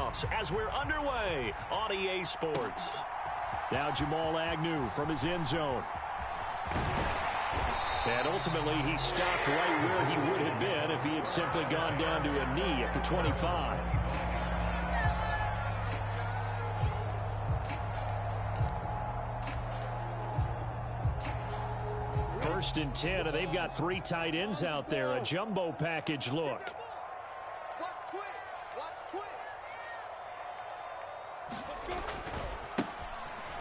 playoffs as we're underway on EA Sports. Now Jamal Agnew from his end zone. And ultimately, he stopped right where he would have been if he had simply gone down to a knee at the 25. First and 10, and they've got 3 tight ends out there. A jumbo package look.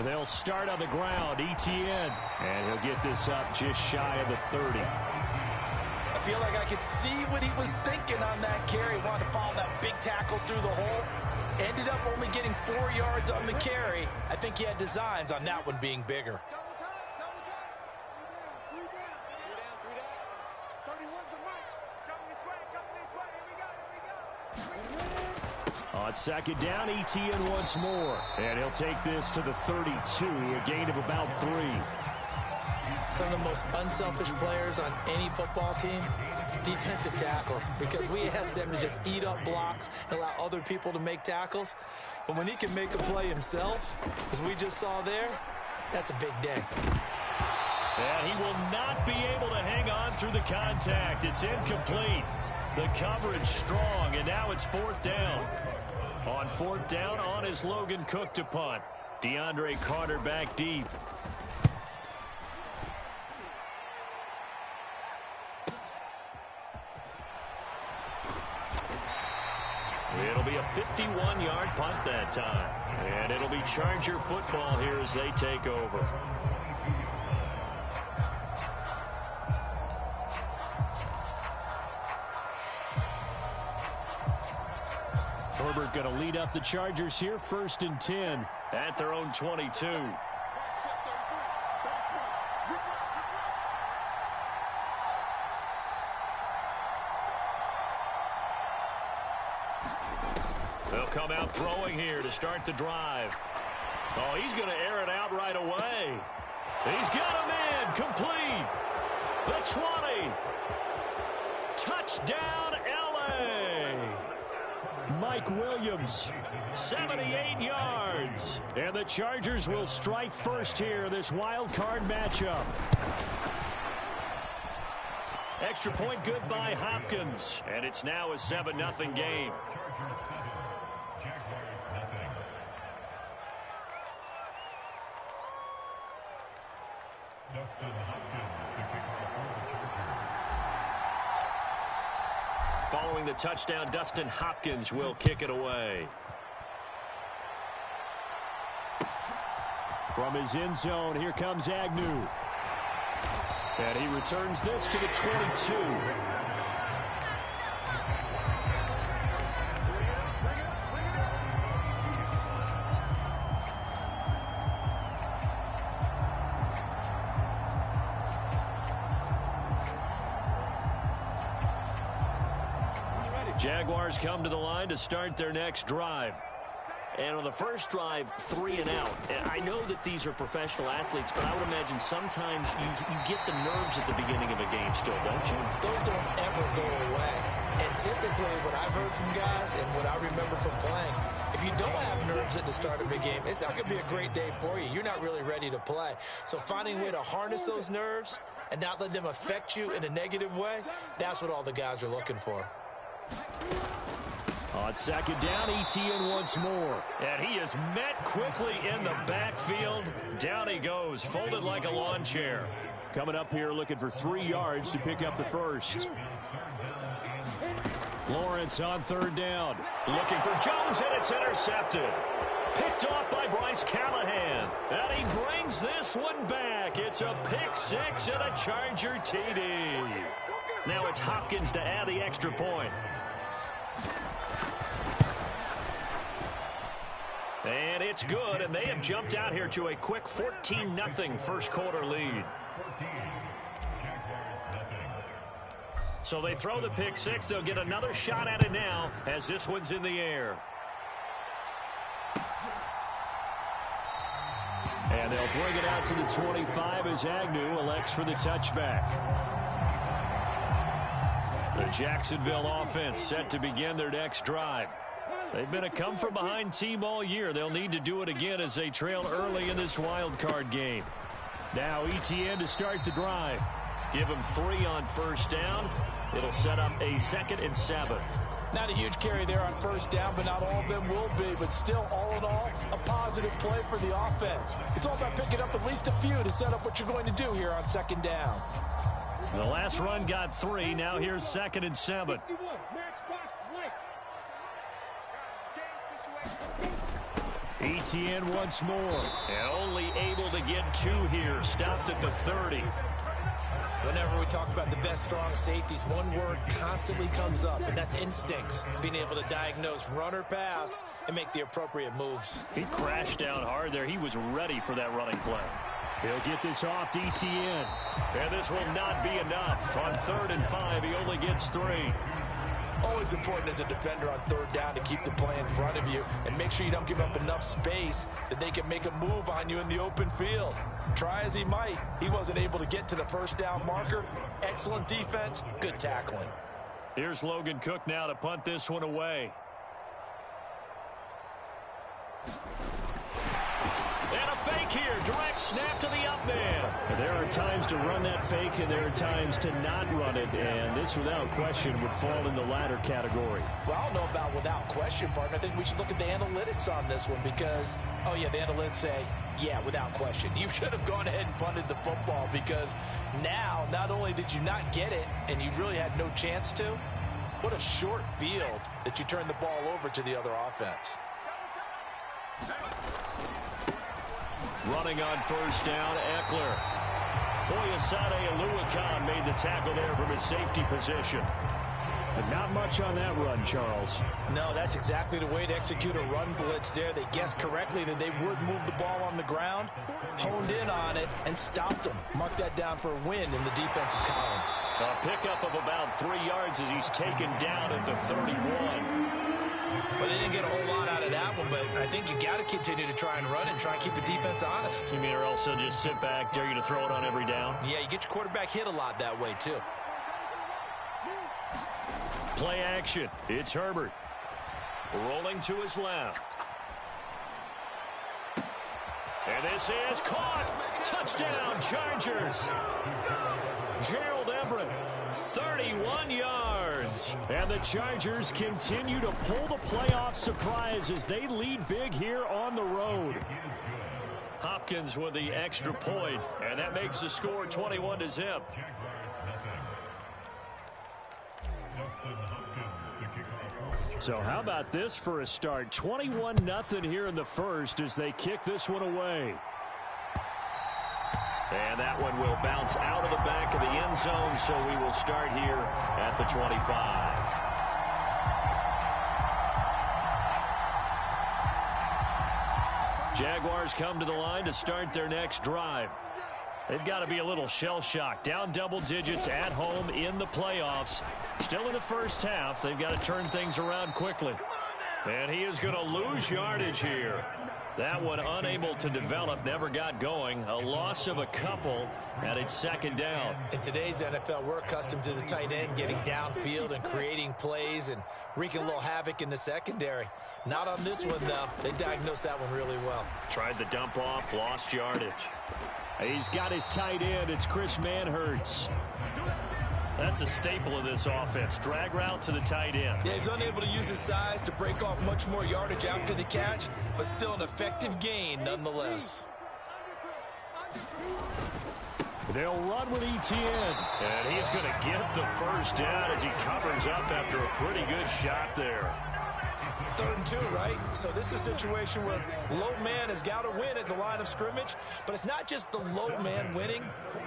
They'll start on the ground. Etienne. And he'll get this up just shy of the 30. I feel like I could see what he was thinking on that carry. Wanted to follow that big tackle through the hole. Ended up only getting 4 yards on the carry. I think he had designs on that one being bigger. On second down, Etienne once more. And he'll take this to the 32, a gain of about 3. Some of the most unselfish players on any football team, defensive tackles, because we ask them to just eat up blocks and allow other people to make tackles. But when he can make a play himself, as we just saw there, that's a big day. And he will not be able to hang on through the contact. It's incomplete. The coverage strong, and now it's 4th down. On 4th down, on is Logan Cook to punt. DeAndre Carter back deep. It'll be a 51-yard punt that time. And it'll be Charger football here as they take over. Herbert going to lead up the Chargers here, 1st and 10 at their own 22. They'll come out throwing here to start the drive. Oh, he's going to air it out right away. He's got him in, complete. The 20. Touchdown, L.A. Mike Williams, 78 yards. And the Chargers will strike first here, this wild card matchup. Extra point good by Hopkins. And it's now a 7-0 game. Following the touchdown, Dustin Hopkins will kick it away. From his end zone, here comes Agnew. And he returns this to the 22. Jaguars come to the line to start their next drive. And on the first drive, 3 and out. And I know that these are professional athletes, but I would imagine sometimes you get the nerves at the beginning of a game still, don't you? Those don't ever go away. And typically what I've heard from guys and what I remember from playing, if you don't have nerves at the start of a game, it's not going to be a great day for you. You're not really ready to play. So finding a way to harness those nerves and not let them affect you in a negative way, that's what all the guys are looking for. On second down, Etienne once more. And he is met quickly in the backfield. Down he goes, folded like a lawn chair. Coming up here looking for 3 yards to pick up the first. Lawrence on 3rd down. Looking for Jones, and it's intercepted. Picked off by Bryce Callahan. And he brings this one back. It's a pick 6 and a Charger TD. Now it's Hopkins to add the extra point. And it's good, and they have jumped out here to a quick 14-0 first quarter lead. So they throw the pick 6. They'll get another shot at it now as this one's in the air. And they'll bring it out to the 25 as Agnew elects for the touchback. The Jacksonville offense set to begin their next drive. They've been a come-from-behind team all year. They'll need to do it again as they trail early in this wild card game. Now ETN to start the drive. Give him 3 on first down. It'll set up a 2nd and 7. Not a huge carry there on first down, but not all of them will be. But still, all in all, a positive play for the offense. It's all about picking up at least a few to set up what you're going to do here on 2nd down. The last run got 3. Now here's 2nd and 7. ETN once more. And only able to get 2 here. Stopped at the 30. Whenever we talk about the best strong safeties, one word constantly comes up, and that's instincts. Being able to diagnose run or pass and make the appropriate moves. He crashed down hard there. He was ready for that running play. He'll get this off to ETN. And this will not be enough. On 3rd and 5, he only gets 3. Always important as a defender on 3rd down to keep the play in front of you and make sure you don't give up enough space that they can make a move on you in the open field. Try as he might, he wasn't able to get to the first down marker. Excellent defense, good tackling. Here's Logan Cook now to punt this one away. And a fake here. Direct snap to the up man. There are times to run that fake, and there are times to not run it. And this, without question, would fall in the latter category. Well, I don't know about without question, partner. I think we should look at the analytics on this one because, oh, yeah, the analytics say, yeah, without question. You should have gone ahead and punted the football because now, not only did you not get it, and you really had no chance to, what a short field that you turned the ball over to the other offense. Running on first down, Eckler. Foyesade Aluakan made the tackle there from his safety position. But not much on that run, Charles. No, that's exactly the way to execute a run blitz there. They guessed correctly that they would move the ball on the ground, honed in on it, and stopped them. Mark that down for a win in the defense's column. A pickup of about 3 yards as he's taken down at the 31. Well, they didn't get a whole lot out of that one, but I think you got to continue to try and run and try and keep the defense honest. You mean or else they'll just sit back, dare you to throw it on every down? Yeah, you get your quarterback hit a lot that way, too. Play action. It's Herbert. Rolling to his left. And this is caught. Touchdown, Chargers. Gerald Everett, 31 yards. And the Chargers continue to pull the playoff surprise as they lead big here on the road. Hopkins with the extra point, and that makes the score 21-0. So how about this for a start? 21-0 here in the first as they kick this one away. And that one will bounce out of the back of the end zone, so we will start here at the 25. Jaguars come to the line to start their next drive. They've got to be a little shell-shocked. Down double digits at home in the playoffs. Still in the first half. They've got to turn things around quickly. And he is going to lose yardage here. That one unable to develop, never got going. A loss of a couple, and it's second down. In today's NFL, we're accustomed to the tight end getting downfield and creating plays and wreaking a little havoc in the secondary. Not on this one, though. They diagnosed that one really well. Tried the dump off, lost yardage. He's got his tight end. It's Chris Manhertz. That's a staple of this offense. Drag route to the tight end. Yeah, he's unable to use his size to break off much more yardage after the catch, but still an effective gain nonetheless. They'll run with ETN. And he's going to get the first down as he covers up after a pretty good shot there. 3rd and 2, right? So this is a situation where low man has got to win at the line of scrimmage, but it's not just the low man winning.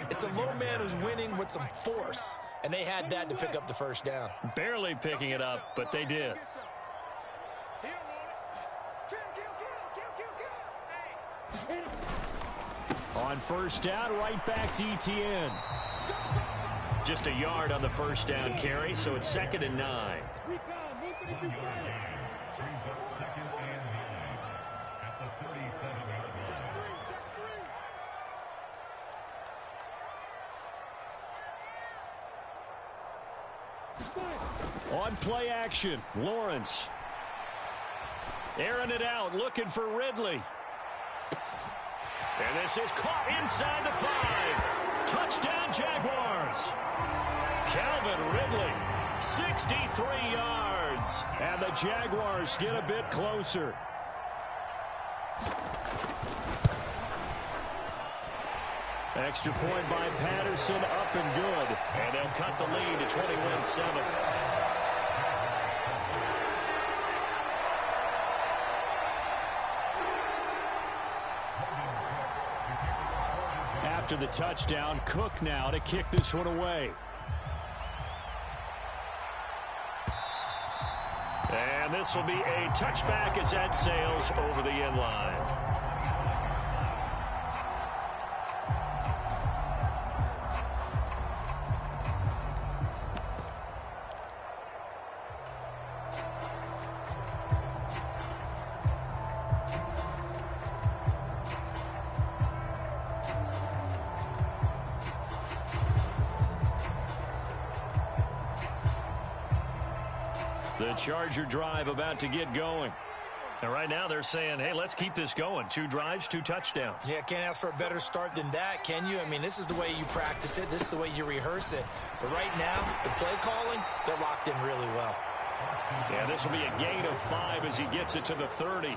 It's the low man who's winning with some force, and they had that to pick up the first down. Barely picking it up, but they did. On first down, right back to ETN. Just a yard on the first down carry, so it's 2nd and 9. On play action, Lawrence. Airing it out, looking for Ridley. And this is caught inside the 5. Touchdown, Jaguars. Calvin Ridley, 63 yards. And the Jaguars get a bit closer. Extra point by Patterson, up and good. And they'll cut the lead to 21-7. After the touchdown, Cook now to kick this one away. And this will be a touchback as that sails over the end line. The Charger drive about to get going. And right now they're saying, hey, let's keep this going. 2 drives, 2 touchdowns. Yeah, can't ask for a better start than that, can you? I mean, this is the way you practice it. This is the way you rehearse it. But right now, the play calling, they're locked in really well. Yeah, this will be a gain of 5 as he gets it to the 30.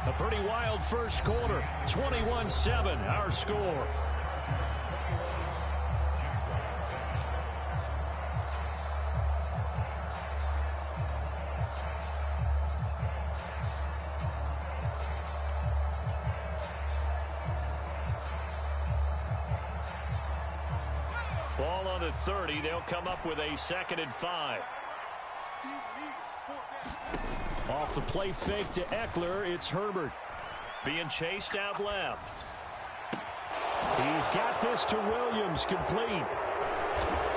A pretty wild first quarter. 21-7, our score. Ball on the 30. They'll come up with a 2nd and 5. Off the play fake to Eckler, it's Herbert. Being chased out left. He's got this to Williams, complete.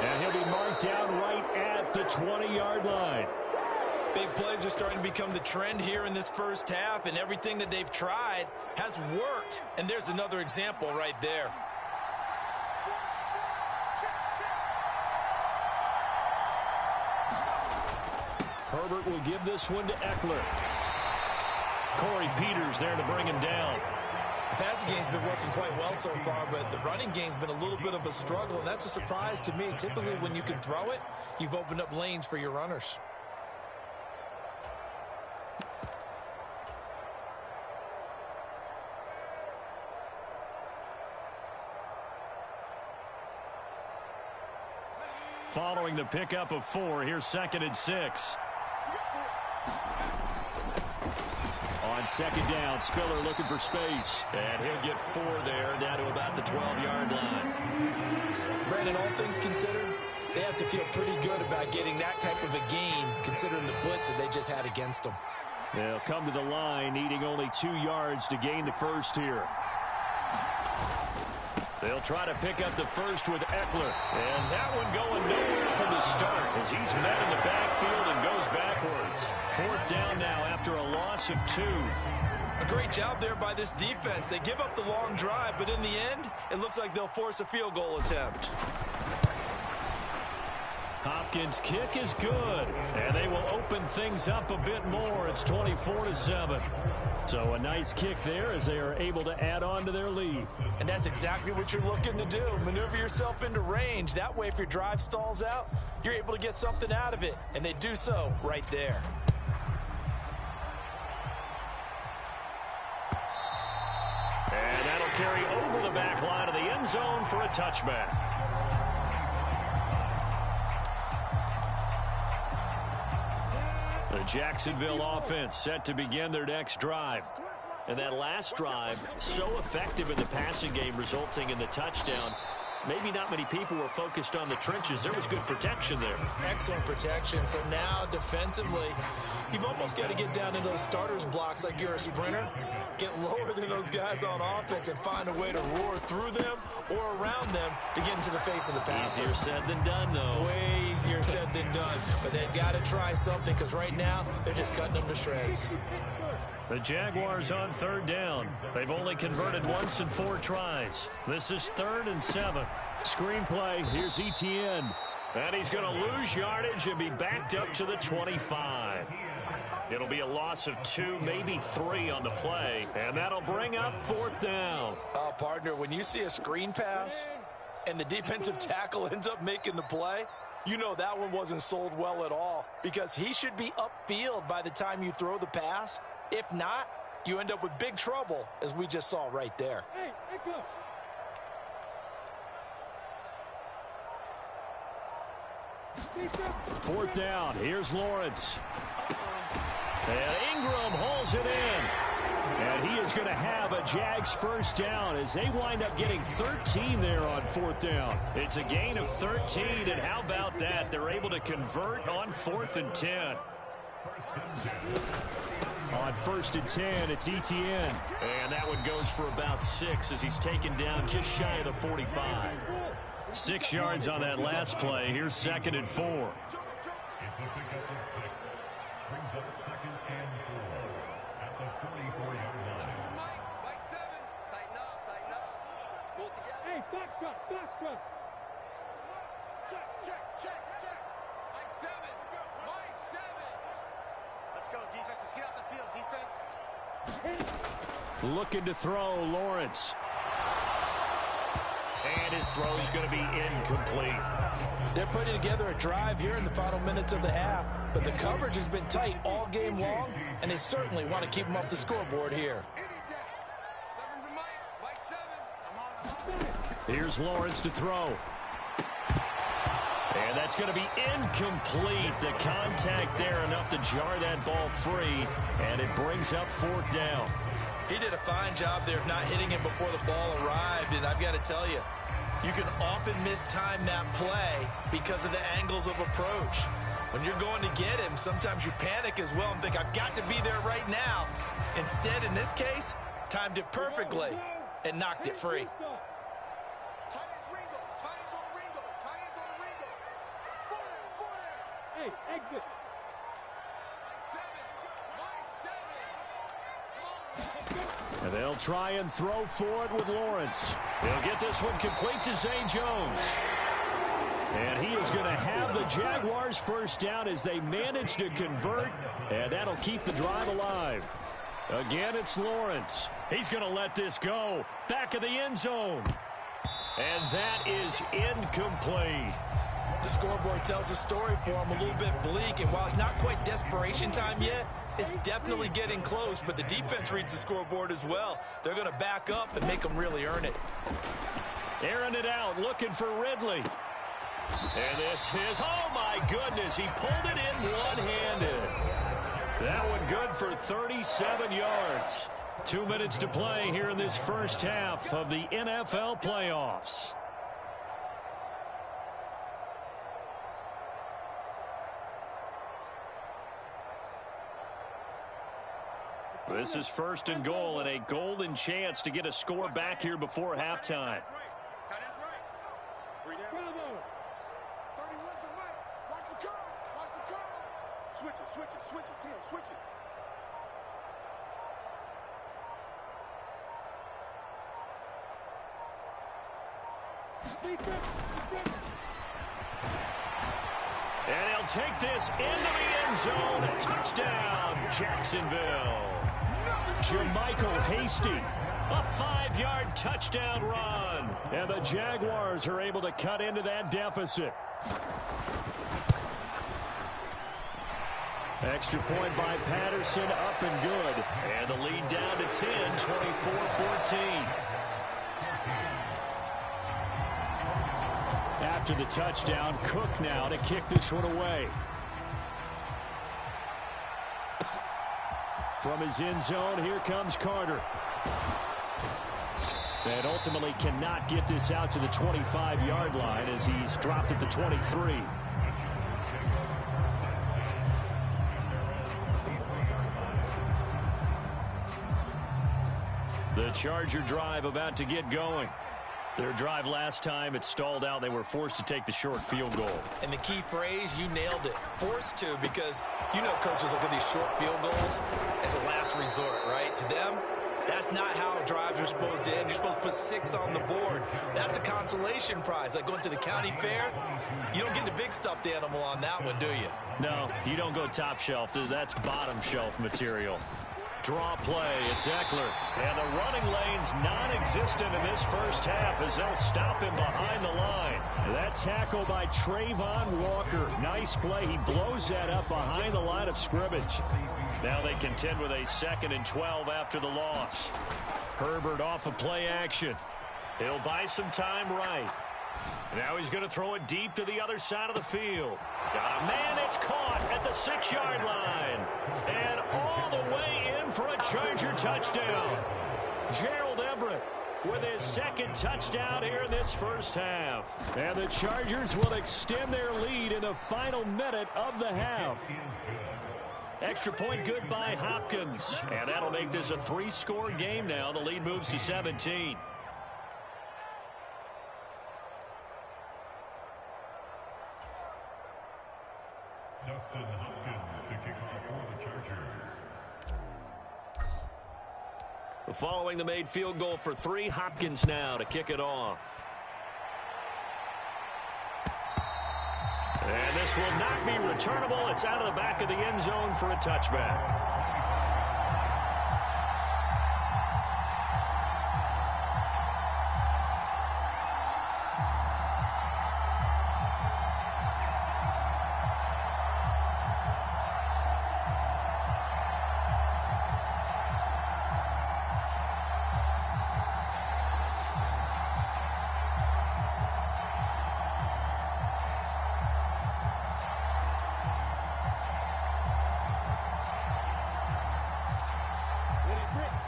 And he'll be marked down right at the 20-yard line. Big plays are starting to become the trend here in this first half, and everything that they've tried has worked. And there's another example right there. Herbert will give this one to Eckler. Corey Peters there to bring him down. The passing game's been working quite well so far, but the running game's been a little bit of a struggle, and that's a surprise to me. Typically, when you can throw it, you've opened up lanes for your runners. Following the pickup of 4, here's 2nd and 6. On 2nd down, Spiller looking for space. And he'll get 4 there, down to about the 12-yard line. Brandon, all things considered, they have to feel pretty good about getting that type of a gain, considering the blitz that they just had against them. They'll come to the line, needing only 2 yards to gain the first here. They'll try to pick up the first with Eckler. And that one going nowhere from the start as he's met in the backfield and goes backwards. 4th down now after a loss of 2. A great job there by this defense. They give up the long drive, but in the end, it looks like they'll force a field goal attempt. Hopkins' kick is good, and they will open things up a bit more. It's 24-7. So a nice kick there as they are able to add on to their lead. And that's exactly what you're looking to do. Maneuver yourself into range. That way, if your drive stalls out, you're able to get something out of it. And they do so right there. And that'll carry over the back line of the end zone for a touchback. The Jacksonville offense set to begin their next drive. And that last drive, so effective in the passing game, resulting in the touchdown. maybe not many people were focused on the trenches. There was good protection there. Excellent protection. So now defensively, you've almost got to get down in those starters blocks like you're a sprinter. Get lower than those guys on offense and find a way to roar through them or around them to get into the face of the passer. Easier said than done, though. Way easier said than done. But they've got to try something because right now they're just cutting them to shreds. The Jaguars on 3rd down. They've only converted once in 4 tries. This is 3rd and 7. Screen play. Here's Etienne. And he's going to lose yardage and be backed up to the 25. It'll be a loss of 2, maybe 3 on the play. And that'll bring up 4th down. Partner, when you see a screen pass and the defensive tackle ends up making the play, you know that one wasn't sold well at all because he should be upfield by the time you throw the pass. If not, you end up with big trouble, as we just saw right there. Fourth down. Here's Lawrence. And Ingram hauls it in. And he is going to have a Jags first down as they wind up getting 13 there on 4th down. It's a gain of 13, and how about that? They're able to convert on 4th and 10. On 1st and 10, it's Etienne. And that one goes for about 6 as he's taken down just shy of the 45. 6 yards on that last play. Here's 2nd and 4. Foxtrot. Check. Mike 7. Let's go, defense. Let's get out the field, defense. Looking to throw, Lawrence. And his throw is going to be incomplete. They're putting together a drive here in the final minutes of the half, but the coverage has been tight all game long, and they certainly want to keep them up the scoreboard here. Here's Lawrence to throw. And that's going to be incomplete. The contact there enough to jar that ball free, and it brings up 4th down. He did a fine job there of not hitting him before the ball arrived, and I've got to tell you, you can often mistime that play because of the angles of approach. When you're going to get him, sometimes you panic as well and think, I've got to be there right now. Instead, in this case, timed it perfectly and knocked it free. Exit. And they'll try and throw for it with Lawrence. He'll get this one complete to Zay Jones. And he is going to have the Jaguars first down as they manage to convert, and that'll keep the drive alive. Again, it's Lawrence. He's going to let this go. Back of the end zone. And that is incomplete. The scoreboard tells a story for him, a little bit bleak, and while it's not quite desperation time yet, it's definitely getting close, but the defense reads the scoreboard as well. They're going to back up and make them really earn it. Airing it out, looking for Ridley. And this is, oh my goodness, he pulled it in one-handed. That one good for 37 yards. 2 minutes to play here in this first half of the NFL playoffs. This is 1st and goal and a golden chance to get a score back here before halftime. Switch it. Come on, switch it. And he'll take this into the end zone. A touchdown, Jacksonville. Jermichael Hasty, a 5-yard touchdown run. And the Jaguars are able to cut into that deficit. Extra point by Patterson, up and good. And the lead down to 10, 24-14. After the touchdown, Cook now to kick this one away. From his end zone, here comes Carter. And ultimately cannot get this out to the 25-yard line as he's dropped at the 23. The Charger drive about to get going. Their drive last time, it stalled out. They were forced to take the short field goal. And the key phrase, you nailed it. Forced to, because you know coaches look at these short field goals as a last resort, right? To them, that's not how drives are supposed to end. You're supposed to put 6 on the board. That's a consolation prize. Like going to the county fair, you don't get the big stuffed animal on that one, do you? No, you don't go top shelf. That's bottom shelf material. Draw play, it's Eckler. And the running lane's non-existent in this first half as they'll stop him behind the line. That tackle by Trayvon Walker. Nice play. He blows that up behind the line of scrimmage. Now they contend with a 2nd and 12 after the loss. Herbert off of play action. He'll buy some time right. Now he's going to throw it deep to the other side of the field. Got a man, it's caught at the 6-yard line. And all the way in for a Charger touchdown. Gerald Everett with his 2nd touchdown here in this first half. And the Chargers will extend their lead in the final minute of the half. Extra point good by Hopkins. And that'll make this a 3-score game now. The lead moves to 17. Following the made field goal for 3, Hopkins now to kick it off. And this will not be returnable. It's out of the back of the end zone for a touchback.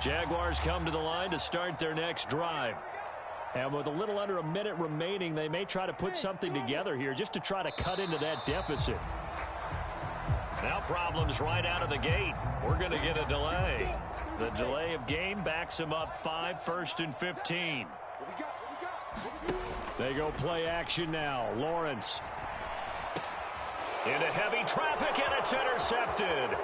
Jaguars come to the line to start their next drive. And with a little under a minute remaining, they may try to put something together here just to try to cut into that deficit. Now problems right out of the gate. We're going to get a delay. The delay of game backs them up 5, 1st and 15. They go play action now. Lawrence. Into heavy traffic, and it's intercepted.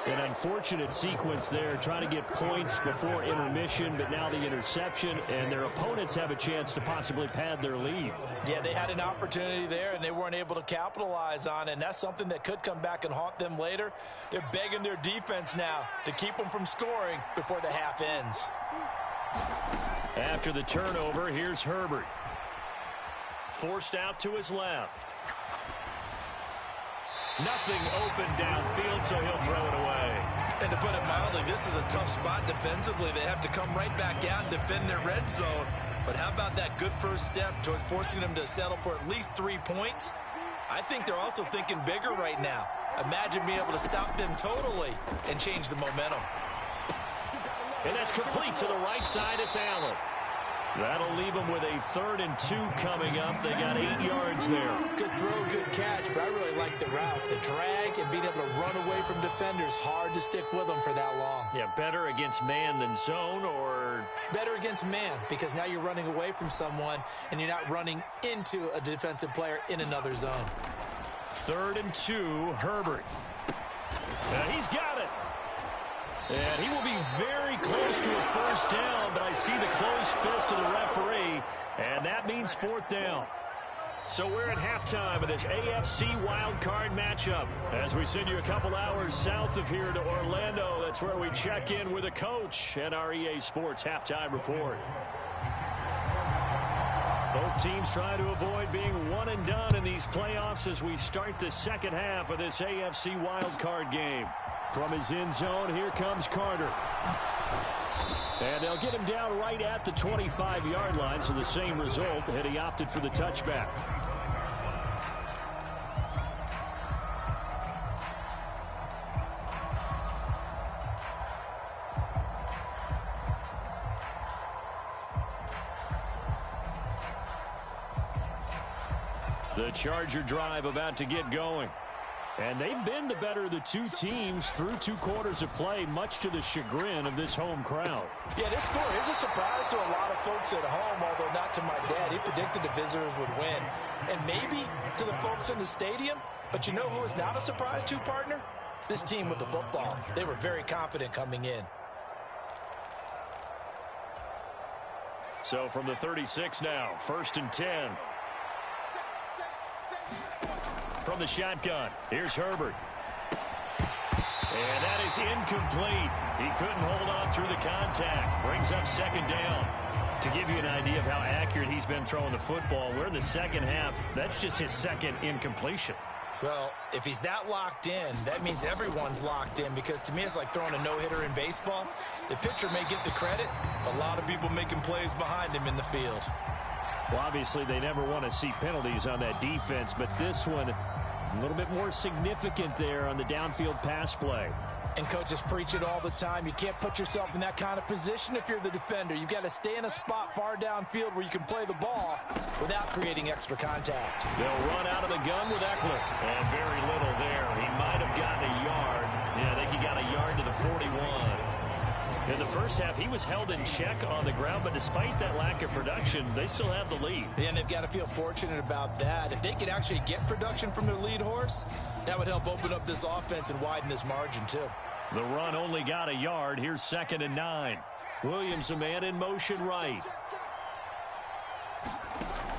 An unfortunate sequence there, trying to get points before intermission, but now the interception, and their opponents have a chance to possibly pad their lead. Yeah, they had an opportunity there, and they weren't able to capitalize on it, and that's something that could come back and haunt them later. They're begging their defense now to keep them from scoring before the half ends. After the turnover, here's Herbert. Forced out to his left. Nothing open downfield, so he'll throw it away. And to put it mildly, this is a tough spot defensively. They have to come right back out and defend their red zone. But how about that good first step towards forcing them to settle for at least 3 points? I think they're also thinking bigger right now. Imagine being able to stop them totally and change the momentum. And that's complete to the right side. It's Allen. That'll leave them with a 3rd and 2 coming up. They got 8 yards there. Good throw, good catch, but I really like the route. The drag and being able to run away from defenders, hard to stick with them for that long. Yeah, better against man than zone, or? Better against man, because now you're running away from someone and you're not running into a defensive player in another zone. 3rd and 2, Herbert. He's got it. And he will be very close to a first down, but I see the closed fist of the referee, and that means 4th down. So we're at halftime of this AFC wildcard matchup. As we send you a couple hours south of here to Orlando, that's where we check in with a coach and our EA Sports halftime report. Both teams try to avoid being one and done in these playoffs as we start the second half of this AFC wildcard game. From his end zone, here comes Carter. And they'll get him down right at the 25-yard line, so the same result, and he opted for the touchback. The Charger drive about to get going. And they've been the better of the two teams through 2 quarters of play, much to the chagrin of this home crowd. Yeah, this score is a surprise to a lot of folks at home, although not to my dad. He predicted the visitors would win. And maybe to the folks in the stadium. But you know who is not a surprise to, partner? This team with the football. They were very confident coming in. So from the 36 now, 1st and 10. From the shotgun, here's Herbert. And that is incomplete. He couldn't hold on through the contact. Brings up 2nd down. To give you an idea of how accurate he's been throwing the football, we're in the second half. That's just his 2nd incompletion. Well, if he's that locked in, that means everyone's locked in, because to me it's like throwing a no-hitter in baseball. The pitcher may get the credit, a lot of people making plays behind him in the field. Well, obviously they never want to see penalties on that defense, but this one a little bit more significant there on the downfield pass play. And coaches preach it all the time. You can't put yourself in that kind of position if you're the defender. You've got to stay in a spot far downfield where you can play the ball without creating extra contact. They'll run out of the gun with Eckler. And very little there. He might have gotten a yard. Yeah, I think he got a yard to the 41. In the first half, he was held in check on the ground, but despite that lack of production, they still have the lead. Yeah, and they've got to feel fortunate about that. If they could actually get production from their lead horse, that would help open up this offense and widen this margin, too. The run only got a yard. Here's 2nd and 9. Williams, a man in motion right.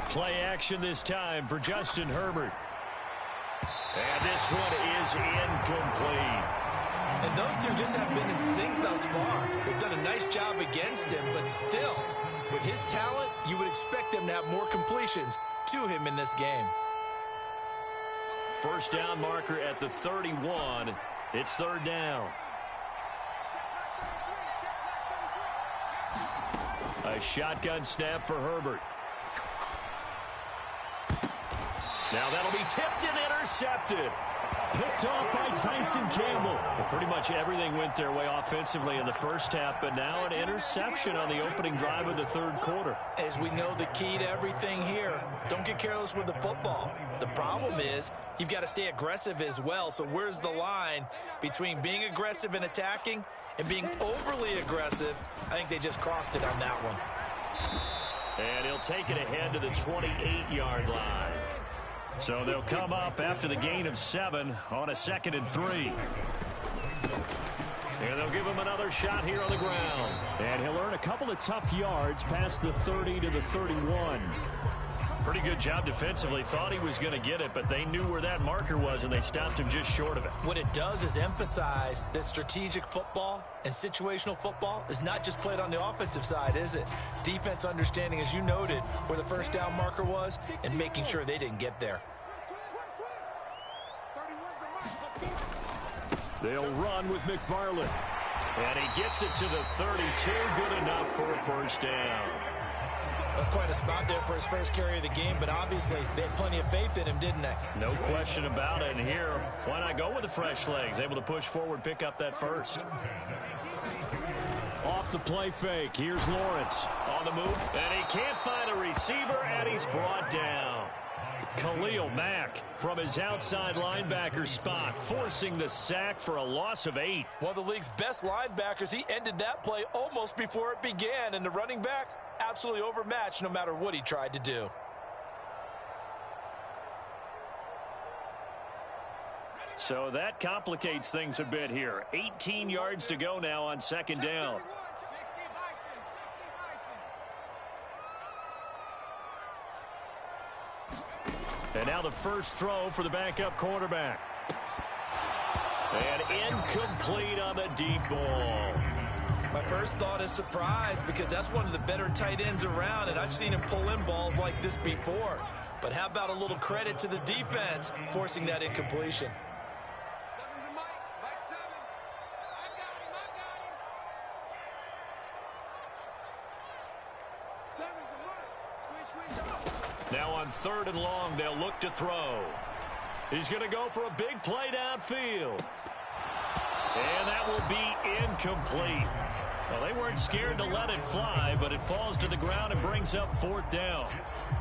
Play action this time for Justin Herbert. And this one is incomplete. And those two just haven't been in sync thus far. They've done a nice job against him, but still, with his talent, you would expect them to have more completions to him in this game. 1st down marker at the 31. It's 3rd down. A shotgun snap for Herbert. Now that'll be tipped and intercepted. Picked off by Tyson Campbell. Well, pretty much everything went their way offensively in the first half, but now an interception on the opening drive of the 3rd quarter. As we know, the key to everything here, don't get careless with the football. The problem is you've got to stay aggressive as well. So where's the line between being aggressive and attacking and being overly aggressive? I think they just crossed it on that one. And he'll take it ahead to the 28-yard line. So they'll come up after the gain of 7 on a 2nd and 3. And they'll give him another shot here on the ground. And he'll earn a couple of tough yards past the 30 to the 31. Pretty good job defensively. Thought he was going to get it, but they knew where that marker was, and they stopped him just short of it. What it does is emphasize that strategic football and situational football is not just played on the offensive side, is it? Defense understanding, as you noted, where the 1st down marker was and making sure they didn't get there. They'll run with McFarland. And he gets it to the 32. Good enough for a 1st down. That's quite a spot there for his first carry of the game, but obviously they had plenty of faith in him, didn't they? No question about it. And here, why not go with the fresh legs? Able to push forward, pick up that 1st. Off the play fake, here's Lawrence on the move. And he can't find a receiver, and he's brought down. Khalil Mack from his outside linebacker spot, forcing the sack for a loss of 8. One of the league's best linebackers. He ended that play almost before it began, and the running back absolutely overmatched no matter what he tried to do. So that complicates things a bit here. 18 yards to go now on 2nd down. And now the first throw for the backup quarterback. And incomplete on the deep ball. My first thought is surprise, because that's one of the better tight ends around, and I've seen him pull in balls like this before. But how about a little credit to the defense forcing that incompletion? Now on 3rd and long, they'll look to throw. He's going to go for a big play downfield. And that will be incomplete. Well, they weren't scared to let it fly, but it falls to the ground and brings up 4th down.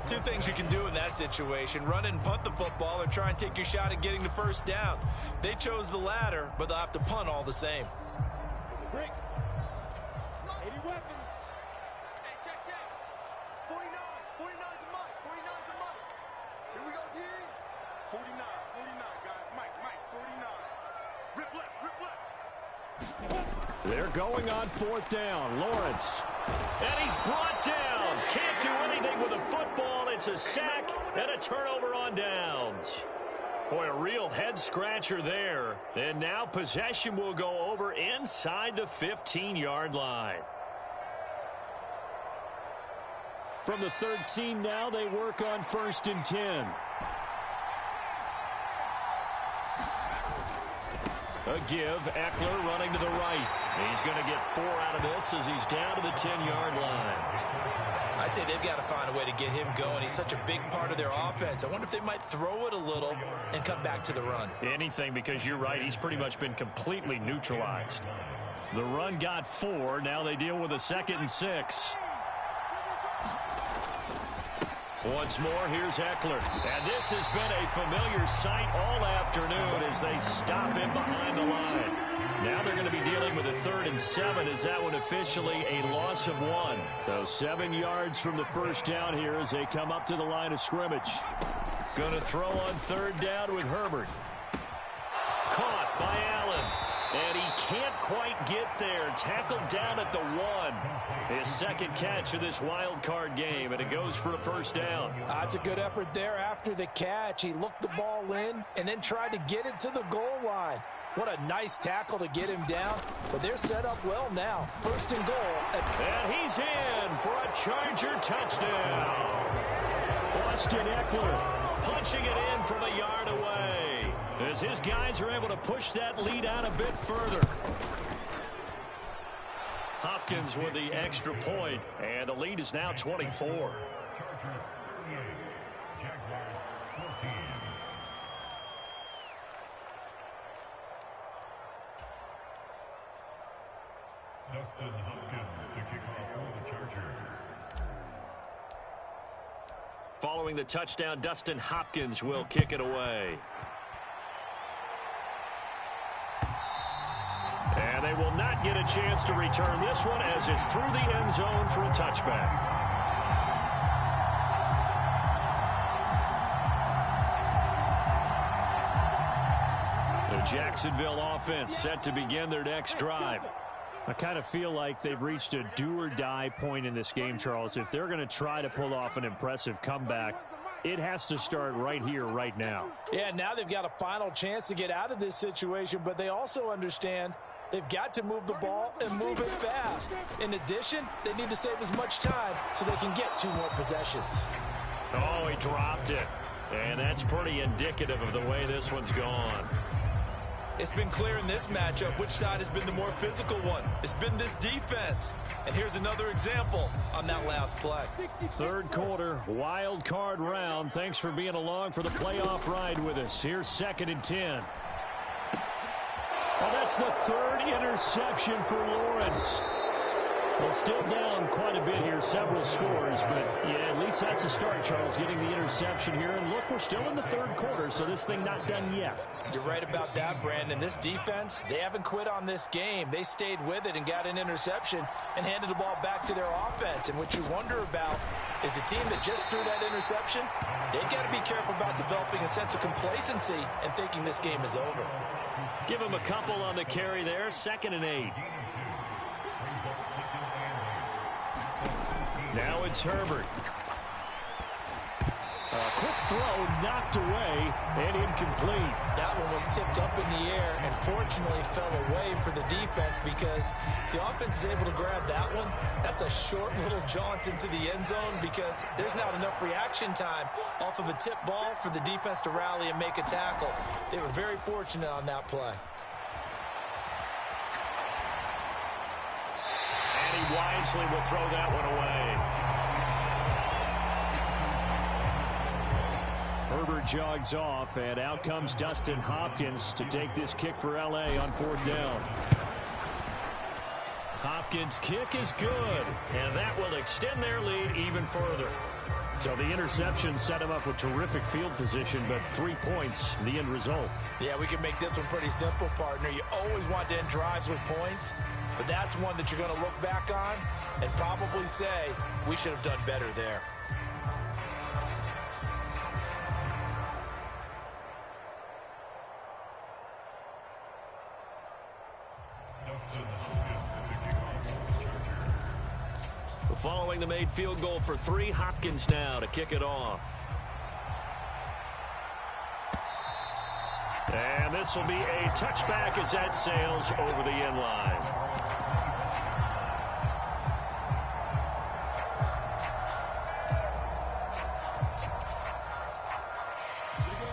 Two things you can do in that situation: run and punt the football, or try and take your shot at getting the first down. They chose the latter, but they'll have to punt all the same. Brick. 80 weapons. Hey, check. 49. 49's the mic. 49's the mic. Here we go, D. 49, guys. Mike, 49. Rip left. They're going on 4th down. Lawrence. And he's brought down. Can't do anything with a football. It's a sack and a turnover on downs. Boy, a real head-scratcher there. And now possession will go over inside the 15-yard line. From the 13 now, they work on 1st and 10. A give. Eckler running to the right. He's going to get 4 out of this as he's down to the 10-yard line. I'd say they've got to find a way to get him going. He's such a big part of their offense. I wonder if they might throw it a little and come back to the run. Anything, because you're right. He's pretty much been completely neutralized. The run got 4. Now they deal with a 2nd and 6. Once more, here's Eckler. And this has been a familiar sight all afternoon as they stop him behind the line. Now they're going to be dealing with a 3rd and 7 as that one officially a loss of 1. So 7 yards from the first down here as they come up to the line of scrimmage. Going to throw on 3rd down with Herbert. Caught by Allen. And he can't quite get there. Tackled down at the 1. His 2nd catch of this wild card game, and it goes for a 1st down. That's a good effort there after the catch. He looked the ball in and then tried to get it to the goal line. What a nice tackle to get him down. But they're set up well now. 1st and goal. And he's in for a Charger touchdown. Austin Eckler punching it in from a yard away, as his guys are able to push that lead out a bit further. Hopkins with the extra point, and the lead is now 24. Dustin Hopkins to kick off for the Chargers. Following the touchdown, Dustin Hopkins will kick it away. And they will not get a chance to return this one as it's through the end zone for a touchback. The Jacksonville offense set to begin their next drive. I kind of feel like they've reached a do-or-die point in this game, Charles. If they're going to try to pull off an impressive comeback, it has to start right here, right now. Yeah, now they've got a final chance to get out of this situation, but they also understand they've got to move the ball and move it fast. In addition, they need to save as much time so they can get 2 more possessions. Oh, he dropped it. And that's pretty indicative of the way this one's gone. It's been clear in this matchup which side has been the more physical one. It's been this defense. And here's another example on that last play. 3rd quarter, wild card round. Thanks for being along for the playoff ride with us. Here's 2nd and 10. Well, that's the 3rd interception for Lawrence. Well, still down quite a bit here, several scores, but yeah, at least that's a start, Charles, getting the interception here. And look, we're still in the 3rd quarter, so this thing not done yet. You're right about that, Brandon. This defense, they haven't quit on this game. They stayed with it and got an interception and handed the ball back to their offense. And what you wonder about is the team that just threw that interception, they've got to be careful about developing a sense of complacency and thinking this game is over. Give him a couple on the carry there, 2nd and 8. Now it's Herbert. A quick throw knocked away and incomplete. That one was tipped up in the air and fortunately fell away for the defense, because if the offense is able to grab that one, that's a short little jaunt into the end zone, because there's not enough reaction time off of a tip ball for the defense to rally and make a tackle. They were very fortunate on that play. And he wisely will throw that one away. Herbert jogs off, and out comes Dustin Hopkins to take this kick for L.A. on 4th down. Hopkins' kick is good, and that will extend their lead even further. So the interception set him up with terrific field position, but 3 points, the end result. Yeah, we can make this one pretty simple, partner. You always want to end drives with points, but that's one that you're going to look back on and probably say, we should have done better there. Following the made field goal for 3, Hopkins now to kick it off. And this will be a touchback as that sails over the end line.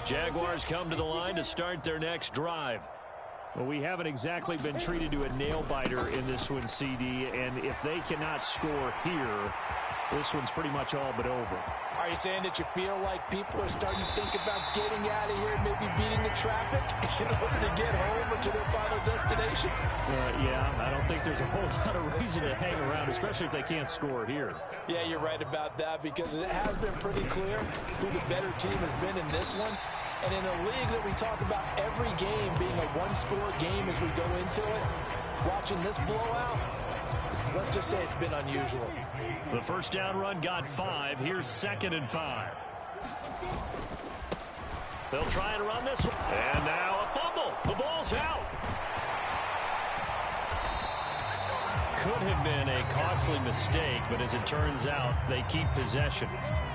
Jaguars come to the line to start their next drive. Well, we haven't exactly been treated to a nail-biter in this one, CD, and if they cannot score here, this one's pretty much all but over. Are you saying that you feel like people are starting to think about getting out of here and maybe beating the traffic in order to get home or to their final destination? Yeah, I don't think there's a whole lot of reason to hang around, especially if they can't score here. Yeah, you're right about that, because it has been pretty clear who the better team has been in this one. And in a league that we talk about every game being a one-score game as we go into it, watching this blowout, let's just say it's been unusual. The first down run got 5. Here's 2nd and 5. They'll try and run this one. And now a fumble. The ball's out. Could have been a costly mistake, but as it turns out, they keep possession.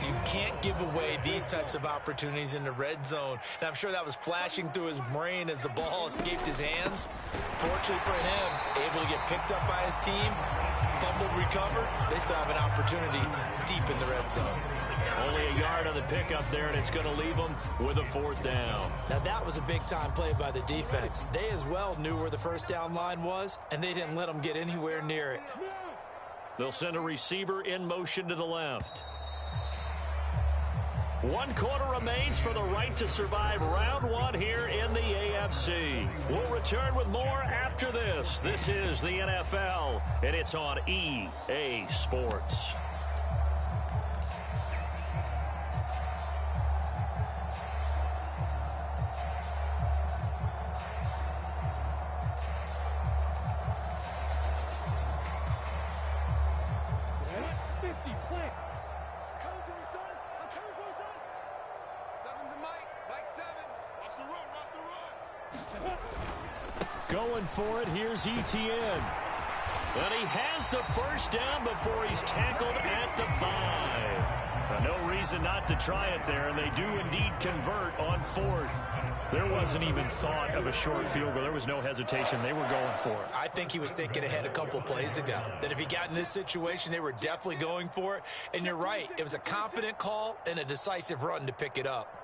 You can't give away these types of opportunities in the red zone. And I'm sure that was flashing through his brain as the ball escaped his hands. Fortunately for him, able to get picked up by his team, fumbled, recovered. They still have an opportunity deep in the red zone. Only a yard on the pickup there, and it's going to leave them with a 4th down. Now, that was a big-time play by the defense. They as well knew where the first down line was, and they didn't let them get anywhere near it. They'll send a receiver in motion to the left. 1 quarter remains for the right to survive round 1 here in the AFC. We'll return with more after this. This is the NFL, and it's on EA Sports. Going for it, here's Etienne. But he has the first down before he's tackled at the 5. No reason not to try it there, and they do indeed convert on 4th. There wasn't even thought of a short field goal. There was no hesitation. They were going for it. I think he was thinking ahead a couple plays ago, that if he got in this situation, they were definitely going for it. And you're right, it was a confident call and a decisive run to pick it up.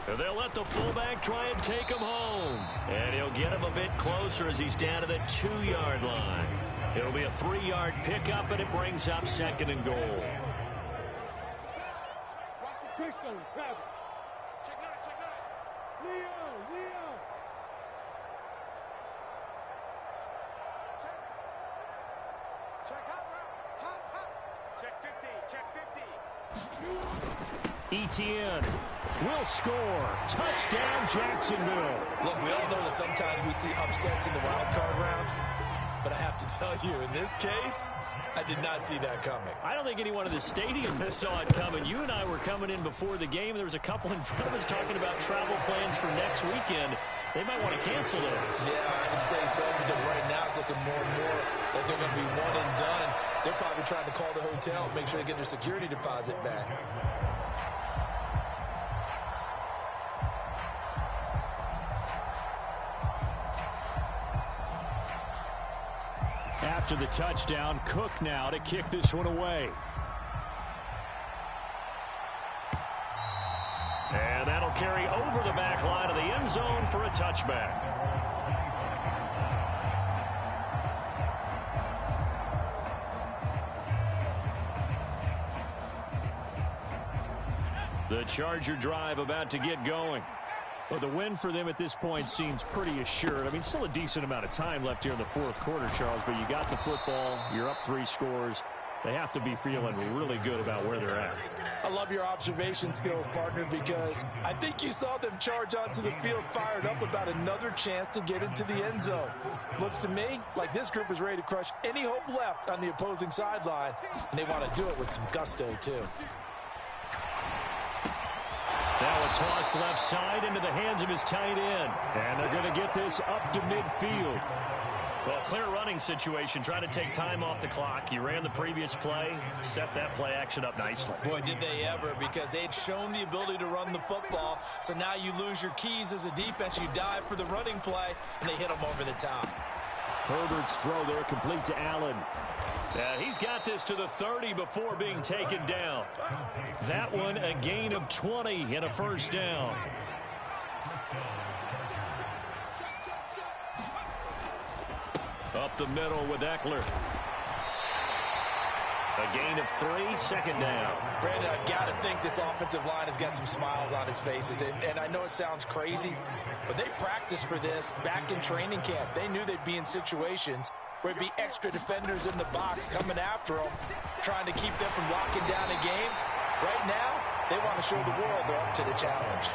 And they'll let the fullback try and take him home. And he'll get him a bit closer as he's down to the 2-yard line. It'll be a 3-yard pickup, and it brings up 2nd and goal. Etienne will score. Touchdown, Jacksonville. Look, we all know that sometimes we see upsets in the wild card round, but I have to tell you, in this case, I did not see that coming. I don't think anyone in the stadium saw it coming. You and I were coming in before the game. There was a couple in front of us talking about travel plans for next weekend. They might want to cancel those. Yeah, I would say so, because right now it's looking more and more like they're going to be one and done. They're probably trying to call the hotel and make sure they get their security deposit back. After the touchdown, Cook now to kick this one away. And that'll carry over the back line of the end zone for a touchback. The Charger drive about to get going. Well, the win for them at this point seems pretty assured. I mean, still a decent amount of time left here in the fourth quarter, Charles, but you got the football. You're up 3 scores. They have to be feeling really good about where they're at. I love your observation skills, partner, because I think you saw them charge onto the field fired up about another chance to get into the end zone. Looks to me like this group is ready to crush any hope left on the opposing sideline, and they want to do it with some gusto, too. Now a toss left side into the hands of his tight end. And they're going to get this up to midfield. Well, clear running situation. Trying to take time off the clock. You ran the previous play, set that play action up nicely. Boy, did they ever, because they'd shown the ability to run the football. So now you lose your keys as a defense. You dive for the running play, and they hit them over the top. Herbert's throw there complete to Allen. Yeah, he's got this to the 30 before being taken down. That one a gain of 20 and a first down. Up the middle with Eckler. A gain of 3, second down. Brandon, I've got to think this offensive line has got some smiles on its faces. And I know it sounds crazy, but they practiced for this back in training camp. They knew they'd be in situations where it'd be extra defenders in the box coming after them, trying to keep them from locking down a game. Right now, they want to show the world they're up to the challenge.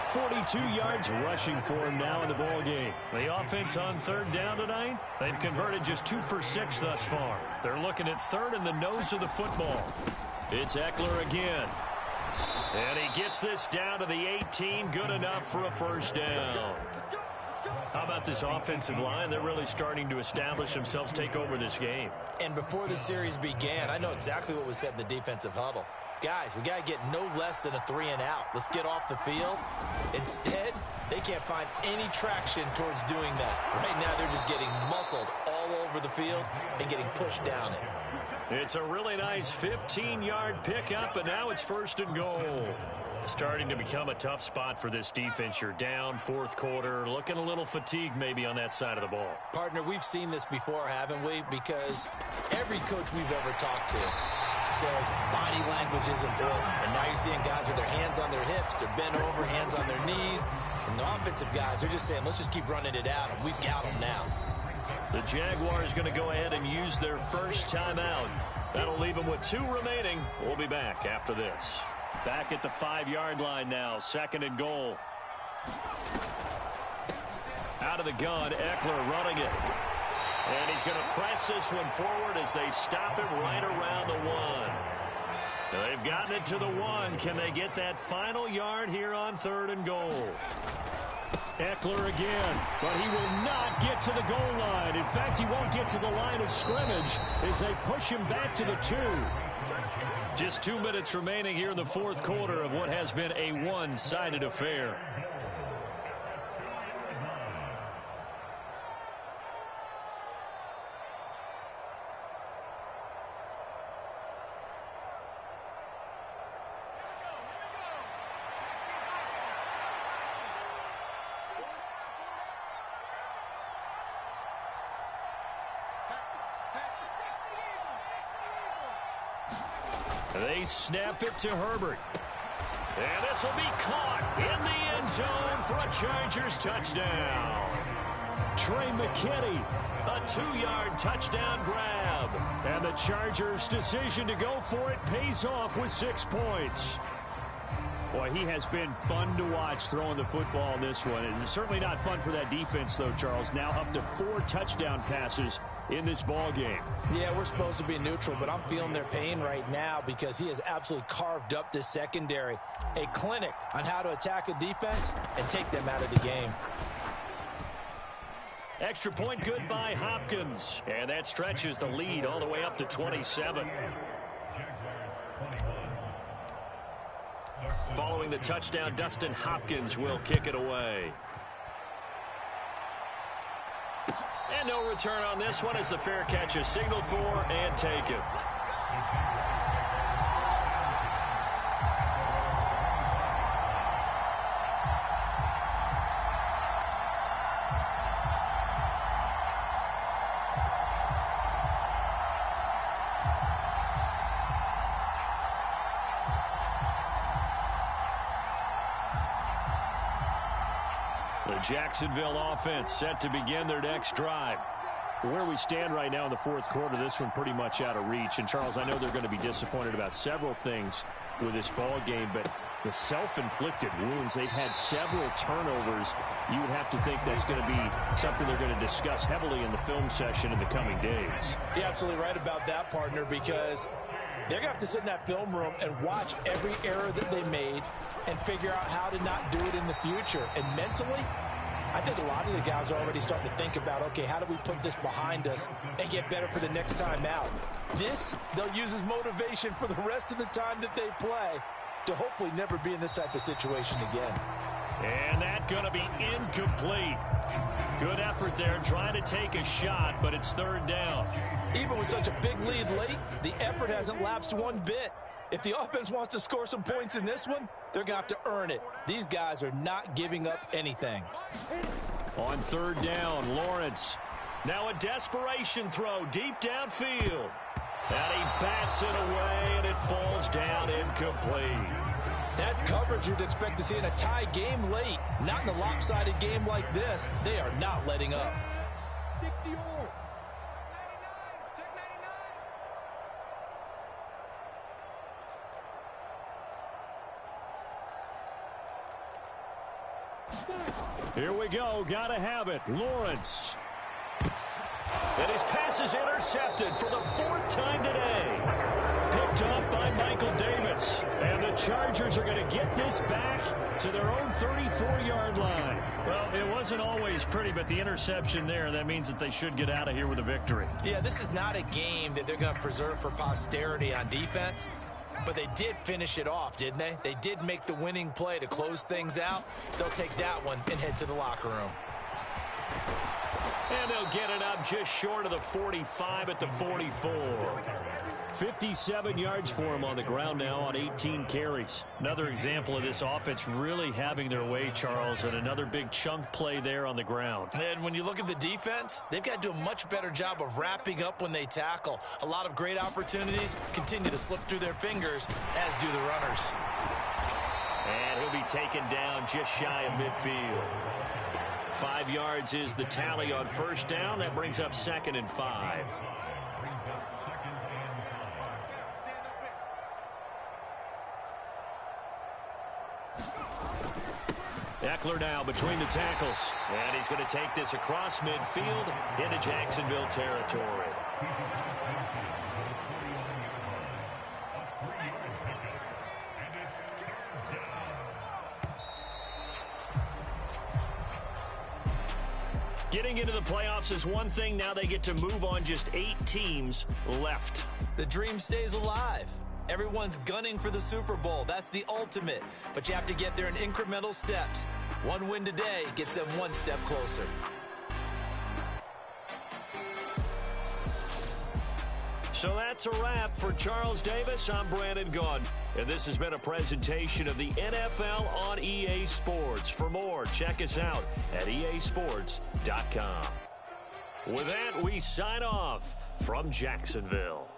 42 yards rushing for him now in the ball game. The offense on third down tonight, they've converted just 2 for 6 thus far. They're looking at third in the nose of the football. It's Eckler again. And he gets this down to the 18. Good enough for a first down. How about this offensive line? They're really starting to establish themselves, take over this game. And before the series began, I know exactly what was said in the defensive huddle. Guys, we got to get no less than a 3-and-out. Let's get off the field. Instead, they can't find any traction towards doing that. Right now, they're just getting muscled all over the field and getting pushed down it. It's a really nice 15-yard pickup, and now it's first and goal. Starting to become a tough spot for this defense. You're down fourth quarter, looking a little fatigued maybe on that side of the ball. Partner, we've seen this before, haven't we? Because every coach we've ever talked to says body language is important. And now you're seeing guys with their hands on their hips, they're bent over, hands on their knees. And the offensive guys, they're just saying, let's just keep running it out, and we've got them now. The Jaguars going to go ahead and use their first timeout. That'll leave them with 2 remaining. We'll be back after this. Back at the 5-yard line now, second and goal. Out of the gun, Eckler running it. And he's going to press this one forward as they stop him right around the 1. Now they've gotten it to the 1. Can they get that final yard here on third and goal? Eckler again, but he will not get to the goal line. In fact, he won't get to the line of scrimmage as they push him back to the 2. Just 2 minutes remaining here in the fourth quarter of what has been a one-sided affair. They snap it to Herbert. And this will be caught in the end zone for a Chargers touchdown. Trey McKinney, a 2-yard touchdown grab. And the Chargers' decision to go for it pays off with 6 points. Boy, he has been fun to watch throwing the football in this one. It's certainly not fun for that defense, though, Charles. Now up to 4 touchdown passes in this ball game. Yeah, we're supposed to be neutral, but I'm feeling their pain right now because he has absolutely carved up this secondary. A clinic on how to attack a defense and take them out of the game. Extra point good by Hopkins. And that stretches the lead all the way up to 27. Following the touchdown, Dustin Hopkins will kick it away. And no return on this one as the fair catch is signaled for and taken. The Jacksonville offense set to begin their next drive. Where we stand right now in the fourth quarter, this one pretty much out of reach. And, Charles, I know they're going to be disappointed about several things with this ball game, but the self-inflicted wounds, they've had several turnovers. You would have to think that's going to be something they're going to discuss heavily in the film session in the coming days. You're absolutely right about that, partner, because they're going to have to sit in that film room and watch every error that they made and figure out how to not do it in the future. And mentally, I think a lot of the guys are already starting to think about, okay, how do we put this behind us and get better for the next time out? This, they'll use as motivation for the rest of the time that they play to hopefully never be in this type of situation again. And that's going to be incomplete. Good effort there trying to take a shot, but it's third down. Even with such a big lead late, the effort hasn't lapsed one bit. If the offense wants to score some points in this one, they're going to have to earn it. These guys are not giving up anything. On third down, Lawrence. Now a desperation throw deep downfield. And he bats it away, and it falls down incomplete. That's coverage you'd expect to see in a tie game late. Not in a lopsided game like this. They are not letting up. Here we go. Gotta have it. Lawrence. And his pass is intercepted for the fourth time today. Picked off by Michael Davis. And the Chargers are going to get this back to their own 34-yard line. Well, it wasn't always pretty, but the interception there, that means that they should get out of here with a victory. Yeah, this is not a game that they're going to preserve for posterity on defense. But they did finish it off, didn't they? They did make the winning play to close things out. They'll take that one and head to the locker room. And they'll get it up just short of the 45 at the 44. 57 yards for him on the ground now on 18 carries. Another example of this offense really having their way, Charles, and another big chunk play there on the ground. And when you look at the defense, they've got to do a much better job of wrapping up when they tackle. A lot of great opportunities continue to slip through their fingers, as do the runners. And he'll be taken down just shy of midfield. 5 yards is the tally on first down. That brings up 2nd and 5. Eckler now between the tackles. And he's going to take this across midfield into Jacksonville territory. Getting into the playoffs is one thing. Now they get to move on. Just 8 teams left. The dream stays alive. Everyone's gunning for the Super Bowl. That's the ultimate. But you have to get there in incremental steps. One win today gets them one step closer. So that's a wrap for Charles Davis. I'm Brandon Gaudin, and this has been a presentation of the NFL on EA Sports. For more, check us out at easports.com. With that, we sign off from Jacksonville.